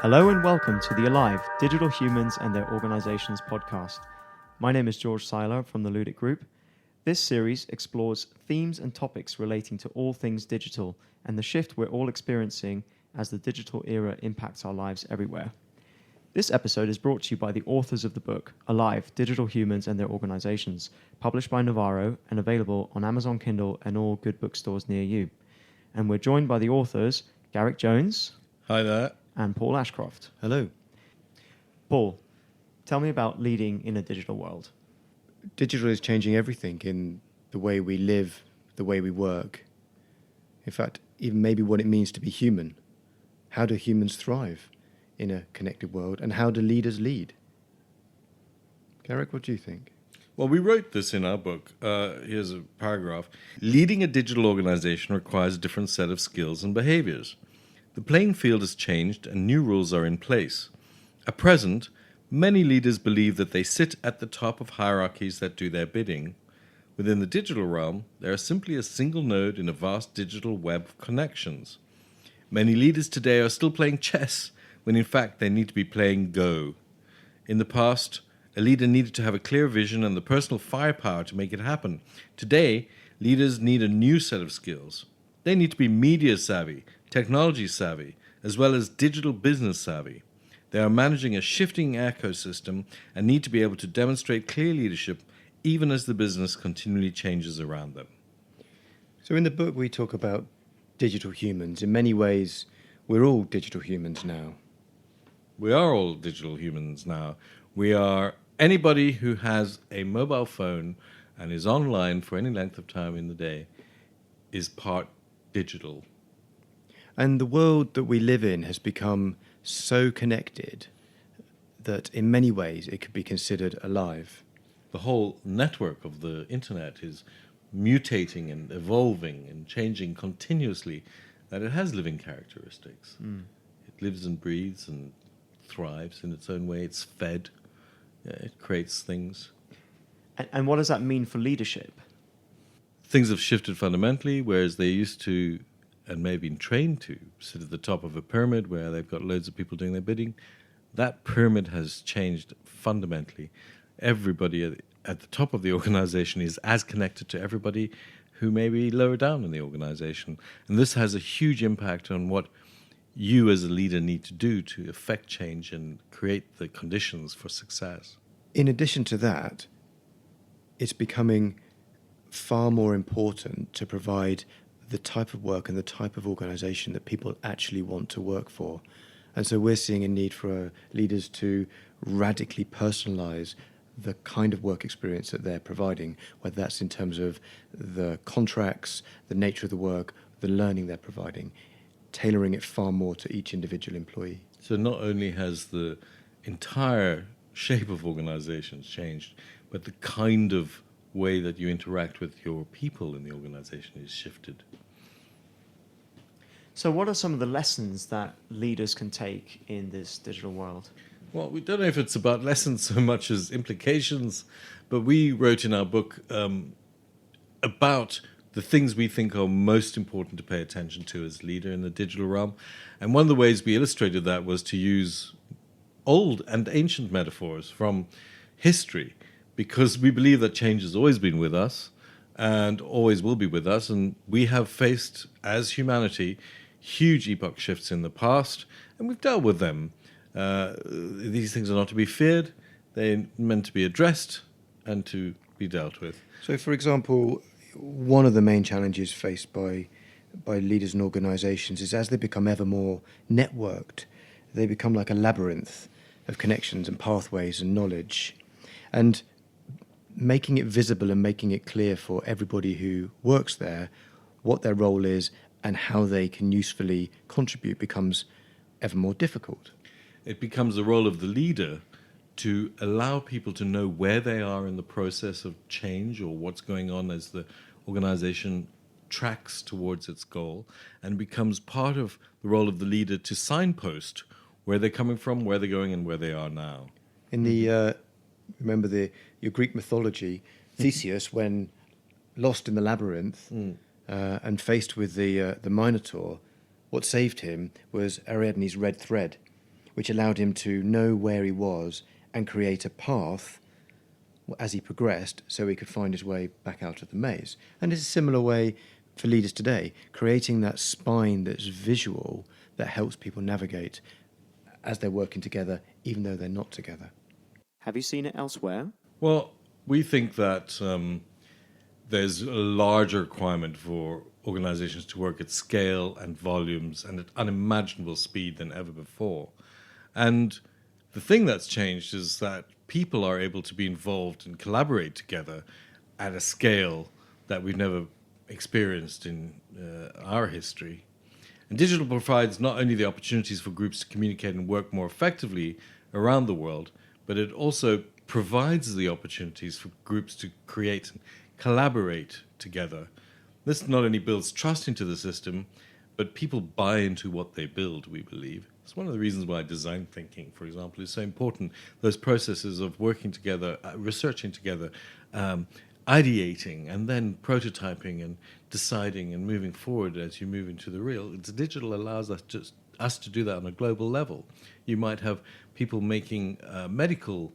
Hello and welcome to the Alive Digital Humans and Their Organizations podcast. My name is George Seiler from the Ludic Group. This series explores themes and topics relating to all things digital and the shift we're all experiencing as the digital era impacts our lives everywhere. This episode is brought to you by the authors of the book, Alive Digital Humans and Their Organizations, published by Navarro and available on Amazon Kindle and all good bookstores near you. And we're joined by the authors, Garrick Jones. Hi there. And Paul Ashcroft. Hello. Paul, tell me about leading in a digital world. Digital is changing everything in the way we live, the way we work. In fact, even maybe what it means to be human. How do humans thrive in a connected world, and how do leaders lead? Garrick, what do you think? Well, we wrote this in our book. Here's a paragraph. Leading a digital organization requires a different set of skills and behaviors. The playing field has changed and new rules are in place. At present, many leaders believe that they sit at the top of hierarchies that do their bidding. Within the digital realm, they are simply a single node in a vast digital web of connections. Many leaders today are still playing chess, when in fact they need to be playing Go. In the past, a leader needed to have a clear vision and the personal firepower to make it happen. Today, leaders need a new set of skills. They need to be media savvy, technology savvy, as well as digital business savvy. They are managing a shifting ecosystem and need to be able to demonstrate clear leadership even as the business continually changes around them. So in the book we talk about digital humans. In many ways, we're all digital humans now. We are all digital humans now. We are anybody who has a mobile phone and is online for any length of time in the day is part digital. And the world that we live in has become so connected that in many ways it could be considered alive. The whole network of the internet is mutating and evolving and changing continuously, that it has living characteristics. It lives and breathes and thrives in its own way. It's fed. It creates things. And what does that mean for leadership? Things have shifted fundamentally, whereas they used to, and may have been trained to, sit at the top of a pyramid where they've got loads of people doing their bidding. That pyramid has changed fundamentally. Everybody at the top of the organization is as connected to everybody who may be lower down in the organization. And this has a huge impact on what you as a leader need to do to affect change and create the conditions for success. In addition to that, it's becoming far more important to provide the type of work and the type of organization that people actually want to work for. And so we're seeing a need for leaders to radically personalize the kind of work experience that they're providing, whether that's in terms of the contracts, the nature of the work, the learning they're providing, tailoring it far more to each individual employee. So not only has the entire shape of organizations changed, but the kind of way that you interact with your people in the organization is shifted. So what are some of the lessons that leaders can take in this digital world? Well, we don't know if it's about lessons so much as implications, but we wrote in our book about the things we think are most important to pay attention to as leader in the digital realm. And one of the ways we illustrated that was to use old and ancient metaphors from history, because we believe that change has always been with us and always will be with us. And we have faced, as humanity, huge epoch shifts in the past, and we've dealt with them. These things are not to be feared. They're meant to be addressed and to be dealt with. So, for example, one of the main challenges faced by leaders and organizations is as they become ever more networked, they become like a labyrinth of connections and pathways and knowledge. And making it visible and making it clear for everybody who works there what their role is and how they can usefully contribute becomes ever more difficult. It becomes the role of the leader to allow people to know where they are in the process of change or what's going on as the organization tracks towards its goal, and becomes part of the role of the leader to signpost where they're coming from, where they're going, and where they are now. In the remember your Greek mythology, Theseus, when lost in the labyrinth and faced with the Minotaur, what saved him was Ariadne's red thread. which allowed him to know where he was and create a path as he progressed so he could find his way back out of the maze. And it's a similar way for leaders today, creating that spine that's visual that helps people navigate as they're working together, even though they're not together. Have you seen it elsewhere? Well, we think that there's a larger requirement for organizations to work at scale and volumes and at unimaginable speed than ever before. And the thing that's changed is that people are able to be involved and collaborate together at a scale that we've never experienced in our history. And digital provides not only the opportunities for groups to communicate and work more effectively around the world, but it also provides the opportunities for groups to create and collaborate together. This not only builds trust into the system, but people buy into what they build, we believe. It's one of the reasons why design thinking, for example, is so important. Those processes of working together, researching together, ideating, and then prototyping and deciding and moving forward as you move into the real. It's digital allows us to do that on a global level. You might have people making medical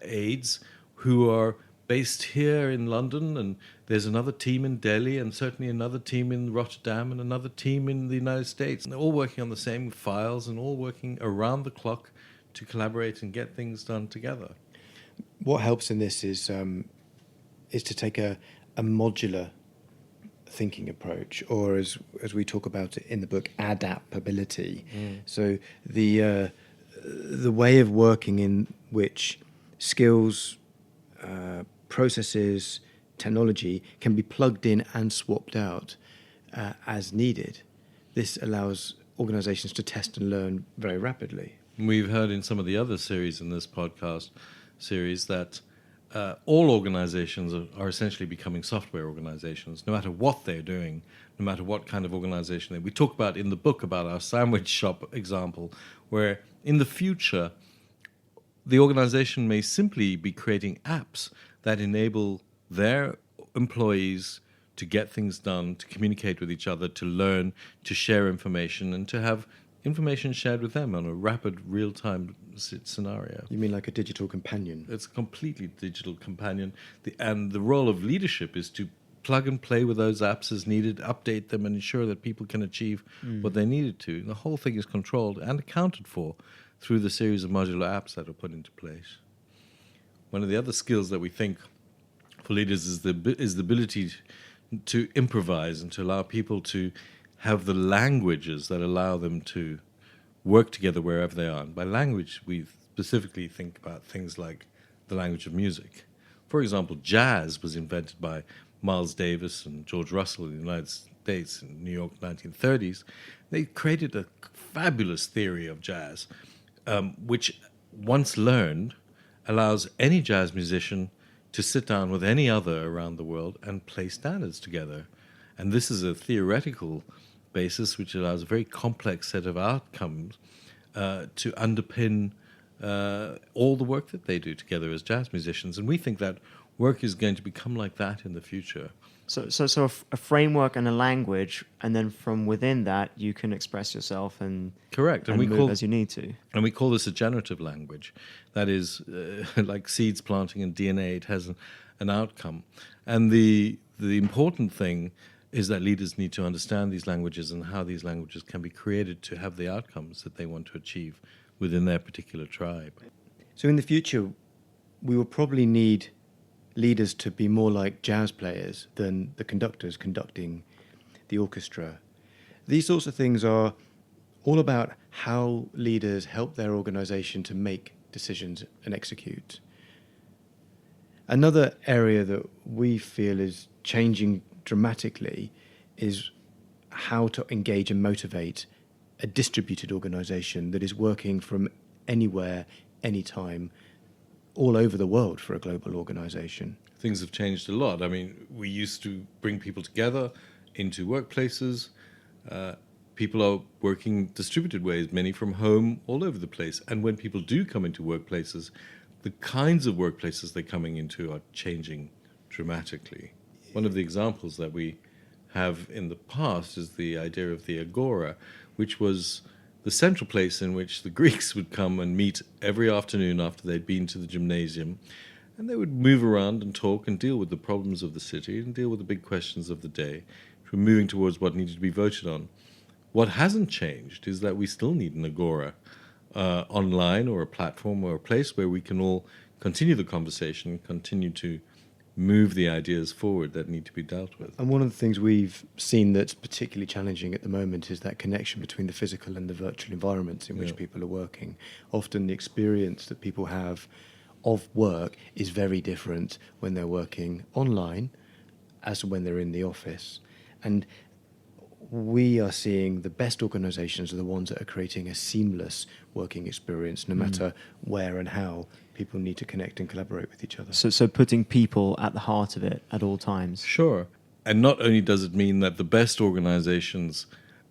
aids who are based here in London, and there's another team in Delhi, and certainly another team in Rotterdam, and another team in the United States. And they're all working on the same files and all working around the clock to collaborate and get things done together. What helps in this is to take a modular thinking approach, or as we talk about it in the book, adaptability. So the way of working in which skills, processes, technology can be plugged in and swapped out as needed. This allows organizations to test and learn very rapidly. We've heard in some of the other series in this podcast series that all organizations are essentially becoming software organizations, no matter what they're doing, no matter what kind of organization. We talk about in the book about our sandwich shop example, where in the future, the organization may simply be creating apps that enable their employees to get things done, to communicate with each other, to learn, to share information, and to have information shared with them on a rapid, real-time scenario. You mean like a digital companion? It's a completely digital companion. And the role of leadership is to plug and play with those apps as needed, update them, and ensure that people can achieve what they needed to. And the whole thing is controlled and accounted for through the series of modular apps that are put into place. One of the other skills that we think for leaders is the ability to improvise and to allow people to have the languages that allow them to work together wherever they are. And by language, we specifically think about things like the language of music. For example, jazz was invented by Miles Davis and George Russell in the United States in New York 1930s. They created a fabulous theory of jazz, which, once learned, allows any jazz musician to sit down with any other around the world and play standards together. And this is a theoretical basis which allows a very complex set of outcomes to underpin all the work that they do together as jazz musicians. And we think that work is going to become like that in the future. So a framework and a language, and then from within that you can express yourself and correct, and move as you need to. And we call this a generative language. That is like seeds planting and DNA. It has an outcome, and the important thing is that leaders need to understand these languages and how these languages can be created to have the outcomes that they want to achieve within their particular tribe. So in the future, we will probably need leaders to be more like jazz players than the conductors conducting the orchestra. These sorts of things are all about how leaders help their organization to make decisions and execute. Another area that we feel is changing dramatically is how to engage and motivate a distributed organization that is working from anywhere, anytime, all over the world for a global organization. Things have changed a lot. I mean, we used to bring people together into workplaces. People are working distributed ways, many from home, all over the place. And when people do come into workplaces, the kinds of workplaces they're coming into are changing dramatically. One of the examples that we have in the past is the idea of the agora, which was the central place in which the Greeks would come and meet every afternoon after they'd been to the gymnasium, and they would move around and talk and deal with the problems of the city and deal with the big questions of the day, which were moving towards what needed to be voted on. What hasn't changed is that we still need an agora online, or a platform, or a place where we can all continue the conversation, continue to move the ideas forward that need to be dealt with. And one of the things we've seen that's particularly challenging at the moment is that connection between the physical and the virtual environments in which people are working. Often the experience that people have of work is very different when they're working online as when they're in the office. And we are seeing the best organisations are the ones that are creating a seamless working experience, no matter where and how people need to connect and collaborate with each other. So putting people at the heart of it at all times. Sure. And not only does it mean that the best organizations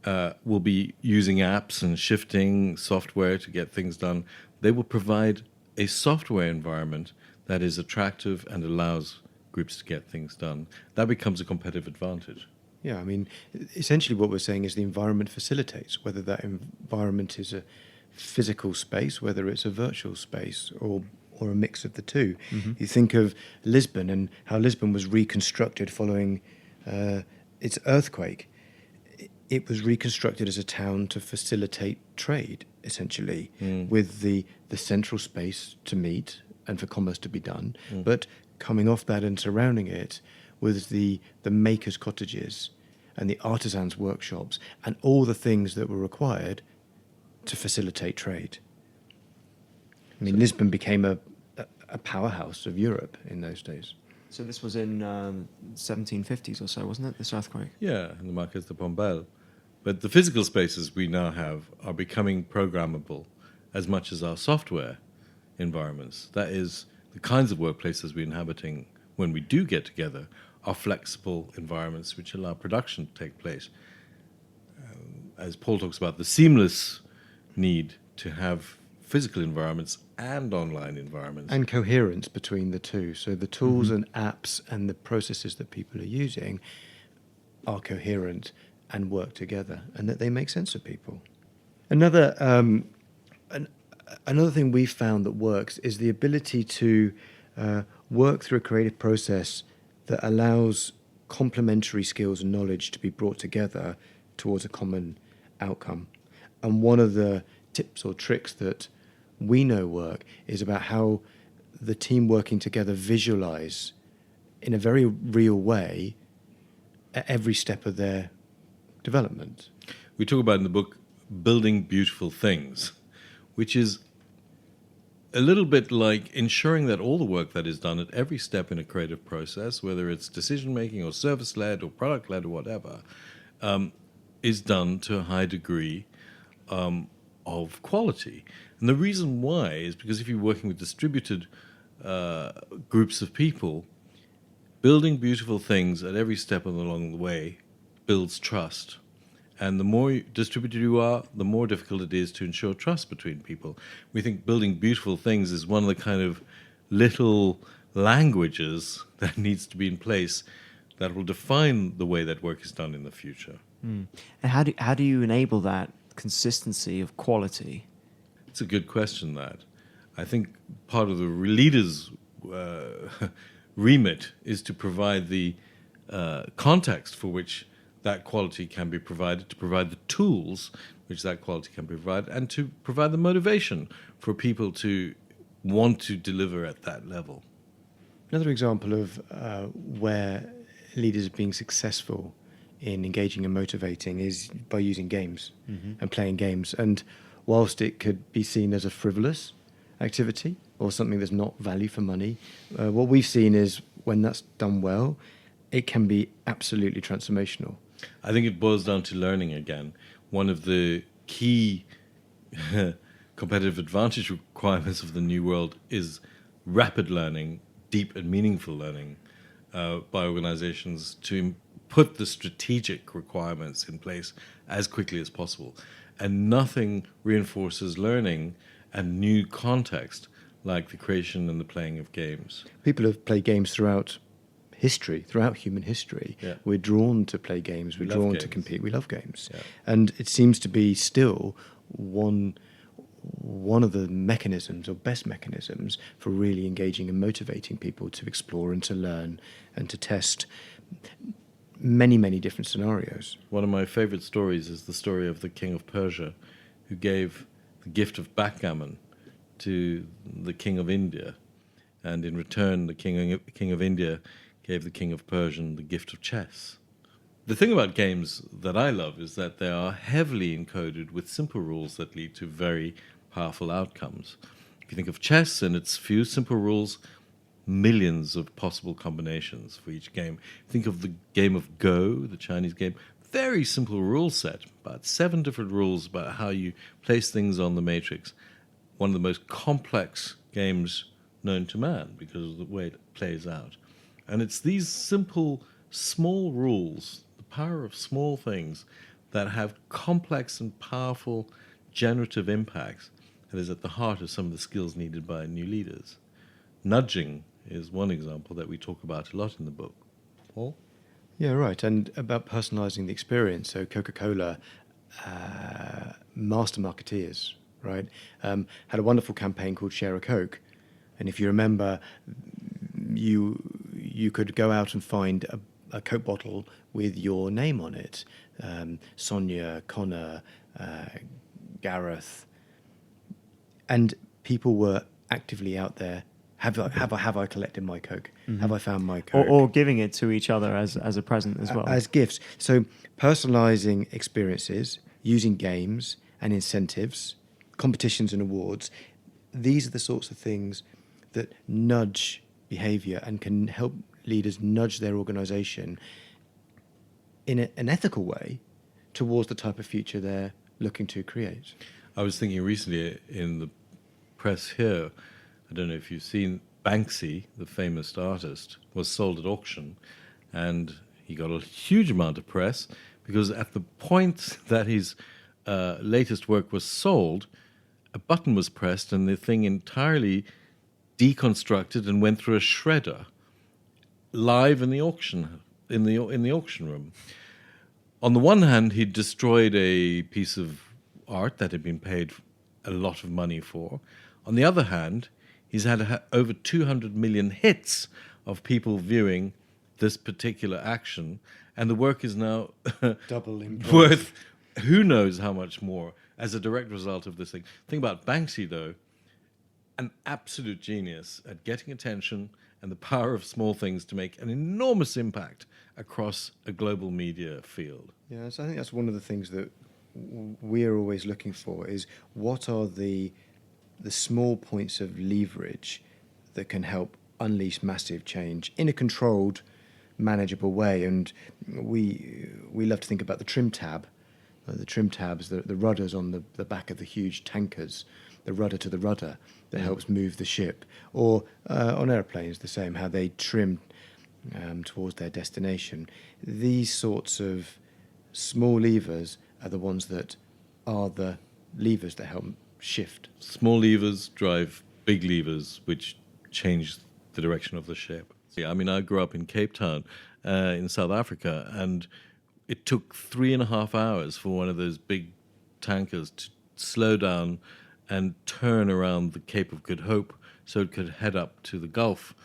will be using apps and shifting software to get things done, they will provide a software environment that is attractive and allows groups to get things done. That becomes a competitive advantage. Yeah, I mean, essentially what we're saying is the environment facilitates, whether that environment is a physical space, whether it's a virtual space, or a mix of the two. You think of Lisbon and how Lisbon was reconstructed following its earthquake. It was reconstructed as a town to facilitate trade, essentially, with the central space to meet and for commerce to be done. But coming off that and surrounding it was the makers' cottages and the artisans' workshops and all the things that were required to facilitate trade. I mean, Lisbon became a powerhouse of Europe in those days. So this was in 1750s or so, wasn't it, this earthquake? Yeah, in the Marquês de Pombal. But the physical spaces we now have are becoming programmable as much as our software environments. That is, the kinds of workplaces we're inhabiting when we do get together are flexible environments which allow production to take place. As Paul talks about, the seamless need to have physical environments and online environments. And coherence between the two. So the tools and apps and the processes that people are using are coherent and work together, and that they make sense of people. Another thing we've found that works is the ability to work through a creative process that allows complementary skills and knowledge to be brought together towards a common outcome. And one of the tips or tricks that we know work is about how the team working together visualize in a very real way at every step of their development. We talk about in the book building beautiful things, which is a little bit like ensuring that all the work that is done at every step in a creative process, whether it's decision-making or service-led or product-led or whatever, is done to a high degree of quality. And the reason why is because if you're working with distributed groups of people, building beautiful things at every step along the way builds trust. And the more distributed you are, the more difficult it is to ensure trust between people. We think building beautiful things is one of the kind of little languages that needs to be in place that will define the way that work is done in the future. And how do you enable that consistency of quality? It's a good question, that. I think part of the leader's remit is to provide the context for which that quality can be provided, to provide the tools which that quality can be provided, and to provide the motivation for people to want to deliver at that level. Another example of where leaders are being successful in engaging and motivating is by using games and playing games. And whilst it could be seen as a frivolous activity or something that's not value for money, what we've seen is when that's done well, it can be absolutely transformational. I think it boils down to learning again. One of the key competitive advantage requirements of the new world is rapid learning, deep and meaningful learning by organizations to put the strategic requirements in place as quickly as possible. And nothing reinforces learning and new context like the creation and the playing of games. People have played games throughout history, throughout human history. Yeah. We're drawn to play games, we're drawn to games. compete, we love games. Yeah. And it seems to be still one of the mechanisms or best mechanisms for really engaging and motivating people to explore and to learn and to test many, many different scenarios. One of my favorite stories is the story of the king of Persia, who gave the gift of backgammon to the king of India, and in return the king of India gave the king of Persia the gift of chess. The thing about games that I love is that they are heavily encoded with simple rules that lead to very powerful outcomes. If you think of chess and its few simple rules, millions of possible combinations for each game. Think of the game of Go, the Chinese game. Very simple rule set, about 7 different rules about how you place things on the matrix. One of the most complex games known to man because of the way it plays out. And it's these simple, small rules, the power of small things, that have complex and powerful generative impacts that is at the heart of some of the skills needed by new leaders. Nudging is one example that we talk about a lot in the book. Paul? Yeah, right. And about personalizing the experience. So Coca-Cola, master marketeers, right, had a wonderful campaign called Share a Coke. And if you remember, you could go out and find a Coke bottle with your name on it. Sonia, Connor, Gareth. And people were actively out there. Have I collected my Coke? Mm-hmm. Have I found my Coke? Or giving it to each other as a present as well. As gifts. So personalising experiences, using games and incentives, competitions and awards, these are the sorts of things that nudge behaviour and can help leaders nudge their organisation in an ethical way towards the type of future they're looking to create. I was thinking recently in the press here, I don't know if you've seen Banksy, the famous artist, was sold at auction, and he got a huge amount of press because at the point that his latest work was sold, a button was pressed and the thing entirely deconstructed and went through a shredder live in the auction in the auction room. On the one hand, he destroyed a piece of art that had been paid a lot of money for. On the other hand, he's had over 200 million hits of people viewing this particular action, and the work is now worth who knows how much more as a direct result of this thing. Think about Banksy, though, an absolute genius at getting attention and the power of small things to make an enormous impact across a global media field. Yeah, so I think that's one of the things that we're always looking for is what are the small points of leverage that can help unleash massive change in a controlled, manageable way. And we love to think about the trim tab, the trim tabs, the rudders on the back of the huge tankers, the rudder to the rudder that helps move the ship. Or on airplanes, the same, how they trim towards their destination. These sorts of small levers are the ones that are the levers that help shift. Small levers drive big levers, which change the direction of the ship. Yeah, I mean, I grew up in Cape Town in South Africa, and it took 3.5 hours for one of those big tankers to slow down and turn around the Cape of Good Hope so it could head up to the Gulf.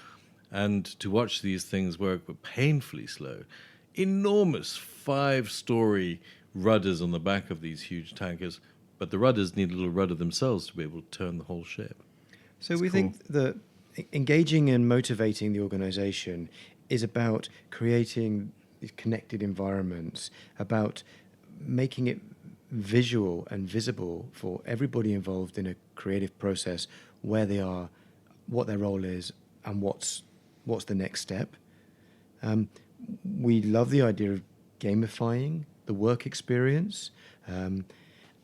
And to watch these things work were painfully slow. Enormous 5-story rudders on the back of these huge tankers, but the rudders need a little rudder themselves to be able to turn the whole ship. So we think that engaging and motivating the organisation is about creating these connected environments, about making it visual and visible for everybody involved in a creative process where they are, what their role is, and what's the next step. We love the idea of gamifying the work experience, and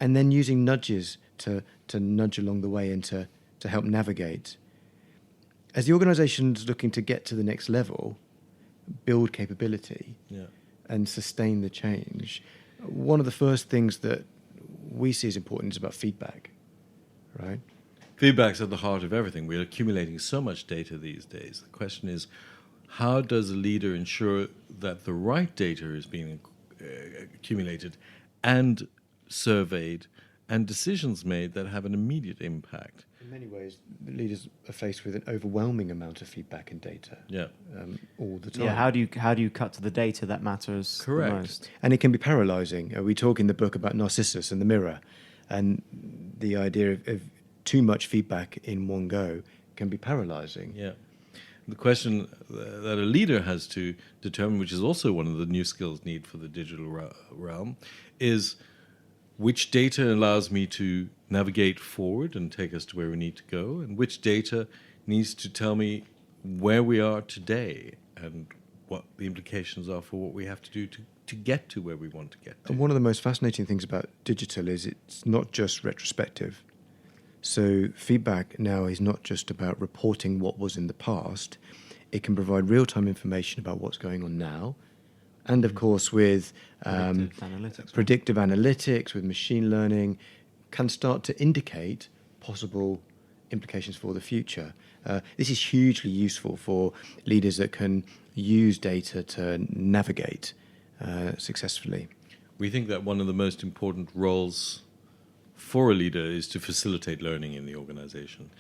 then using nudges to nudge along the way and to help navigate. As the organisation's looking to get to the next level, build capability, and sustain the change, one of the first things that we see as important is about feedback, right? Feedback's at the heart of everything. We're accumulating so much data these days. The question is, how does a leader ensure that the right data is being accumulated and surveyed and decisions made that have an immediate impact. In many ways, leaders are faced with an overwhelming amount of feedback and data all the time. Yeah, how do you cut to the data that matters Correct. the most? And it can be paralyzing. We talk in the book about Narcissus and the mirror, and the idea of too much feedback in one go can be paralyzing. Yeah. The question that a leader has to determine, which is also one of the new skills need for the digital realm, is which data allows me to navigate forward and take us to where we need to go, and which data needs to tell me where we are today and what the implications are for what we have to do to get to where we want to get to. And one of the most fascinating things about digital is it's not just retrospective. So feedback now is not just about reporting what was in the past. It can provide real-time information about what's going on now. And of course with predictive analytics, with machine learning, can start to indicate possible implications for the future. This is hugely useful for leaders that can use data to navigate successfully. We think that one of the most important roles for a leader is to facilitate learning in the organization.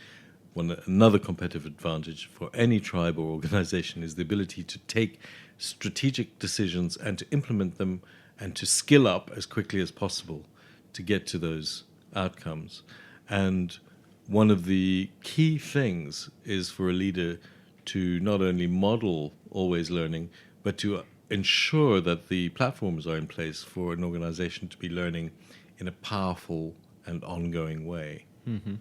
Another competitive advantage for any tribe or organization is the ability to take strategic decisions and to implement them and to skill up as quickly as possible to get to those outcomes. And one of the key things is for a leader to not only model always learning, but to ensure that the platforms are in place for an organization to be learning in a powerful and ongoing way. Mm-hmm.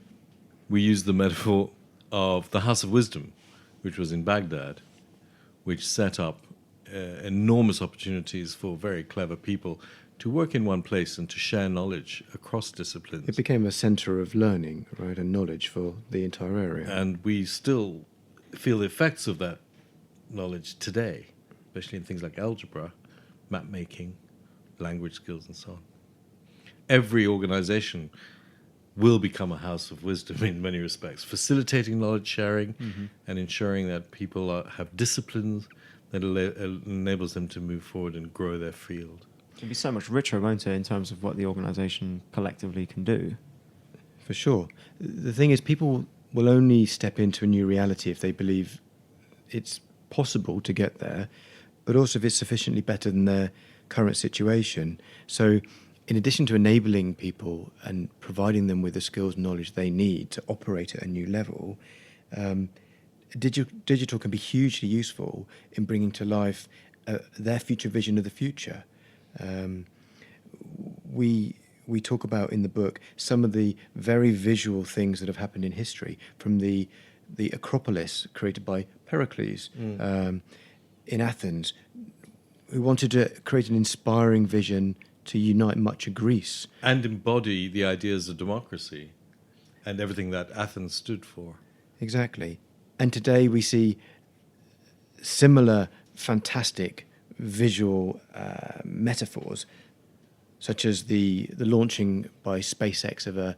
We use the metaphor of the House of Wisdom, which was in Baghdad, which set up enormous opportunities for very clever people to work in one place and to share knowledge across disciplines. It became a center of learning, right, and knowledge for the entire area. And we still feel the effects of that knowledge today, especially in things like algebra, map making, language skills, and so on. Every organization will become a house of wisdom in many respects, facilitating knowledge sharing and ensuring that people have disciplines that enables them to move forward and grow their field. It'll be so much richer, won't it, in terms of what the organisation collectively can do? For sure. The thing is, people will only step into a new reality if they believe it's possible to get there, but also if it's sufficiently better than their current situation. So in addition to enabling people and providing them with the skills and knowledge they need to operate at a new level, digital can be hugely useful in bringing to life their future vision of the future. We talk about in the book some of the very visual things that have happened in history, from the Acropolis created by Pericles in Athens, who wanted to create an inspiring vision to unite much of Greece. And embody the ideas of democracy and everything that Athens stood for. Exactly. And today we see similar fantastic visual metaphors, such as the launching by SpaceX of a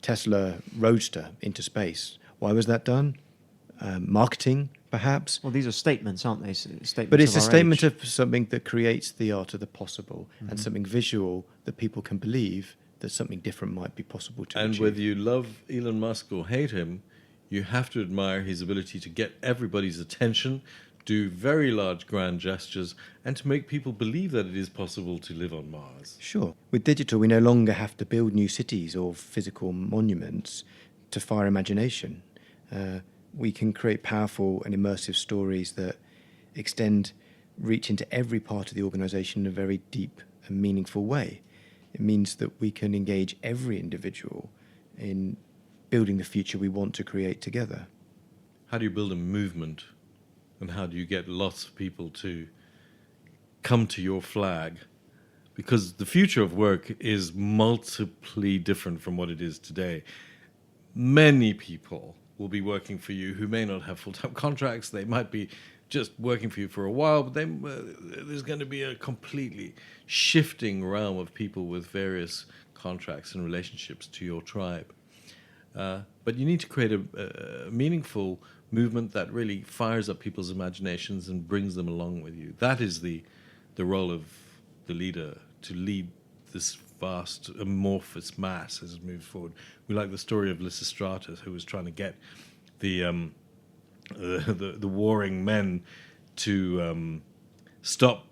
Tesla Roadster into space. Why was that done? Marketing, perhaps? Well, these are statements, aren't they? Statements. But it's of a our statement age. of something that creates the art of the possible and something visual that people can believe that something different might be possible to And achieve. whether you love Elon Musk or hate him, you have to admire his ability to get everybody's attention, do very large grand gestures, and to make people believe that it is possible to live on Mars. Sure. With digital, we no longer have to build new cities or physical monuments to fire imagination. We can create powerful and immersive stories that reach into every part of the organisation in a very deep and meaningful way. It means that we can engage every individual in building the future we want to create together. How do you build a movement? And how do you get lots of people to come to your flag? Because the future of work is multiply different from what it is today. Many people will be working for you who may not have full-time contracts. They might be just working for you for a while, but there's going to be a completely shifting realm of people with various contracts and relationships to your tribe. But you need to create a meaningful movement that really fires up people's imaginations and brings them along with you. That is the role of the leader, to lead this vast amorphous mass as it moves forward. We like the story of Lysistratus, who was trying to get the warring men to stop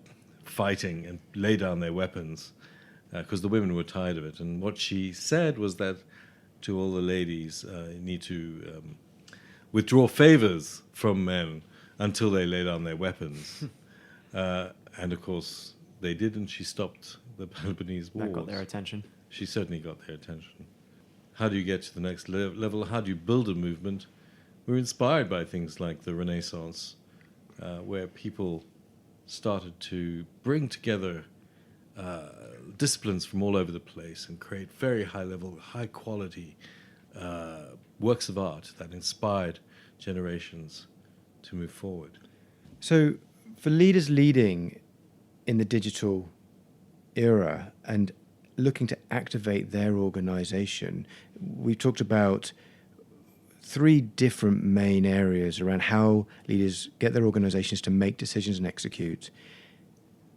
fighting and lay down their weapons, because the women were tired of it. And what she said was that to all the ladies, you need to withdraw favors from men until they lay down their weapons. And of course they did, and she stopped the Peloponnese Wars. That got their attention. She certainly got their attention. How do you get to the next level? How do you build a movement? We're inspired by things like the Renaissance, where people started to bring together disciplines from all over the place and create very high-level, high-quality works of art that inspired generations to move forward. So for leaders leading in the digital era and looking to activate their organization, we talked about 3 different main areas around how leaders get their organizations to make decisions and execute,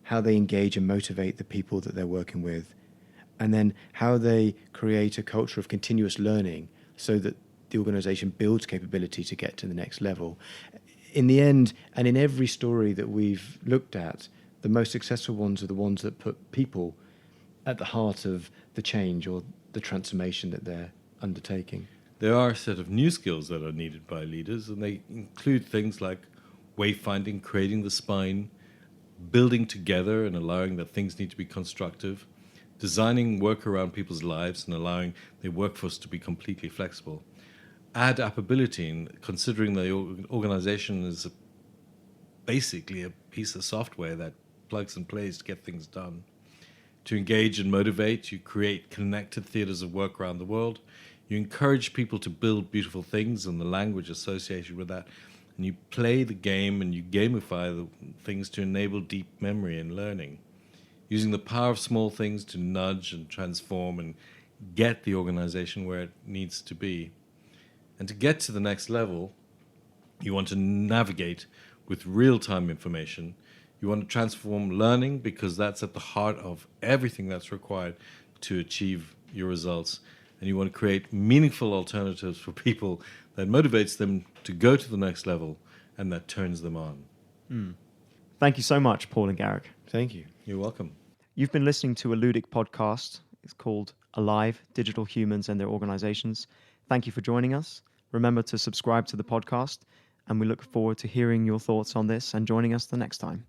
how they engage and motivate the people that they're working with, and then how they create a culture of continuous learning so that the organization builds capability to get to the next level. In the end, and in every story that we've looked at, the most successful ones are the ones that put people at the heart of the change or the transformation that they're undertaking. There are a set of new skills that are needed by leaders, and they include things like wayfinding, creating the spine, building together and allowing that things need to be constructive, designing work around people's lives and allowing their workforce to be completely flexible, adaptability, and considering the organization is basically a piece of software that plugs and plays to get things done. To engage and motivate, you create connected theaters of work around the world. You encourage people to build beautiful things and the language associated with that. And you play the game and you gamify the things to enable deep memory and learning. Using the power of small things to nudge and transform and get the organization where it needs to be. And to get to the next level, you want to navigate with real-time information. You want to transform learning because that's at the heart of everything that's required to achieve your results. And you want to create meaningful alternatives for people that motivates them to go to the next level and that turns them on. Thank you so much, Paul and Garrick. Thank you. You're welcome. You've been listening to a Ludic podcast. It's called Alive, Digital Humans and Their Organizations. Thank you for joining us. Remember to subscribe to the podcast, and we look forward to hearing your thoughts on this and joining us the next time.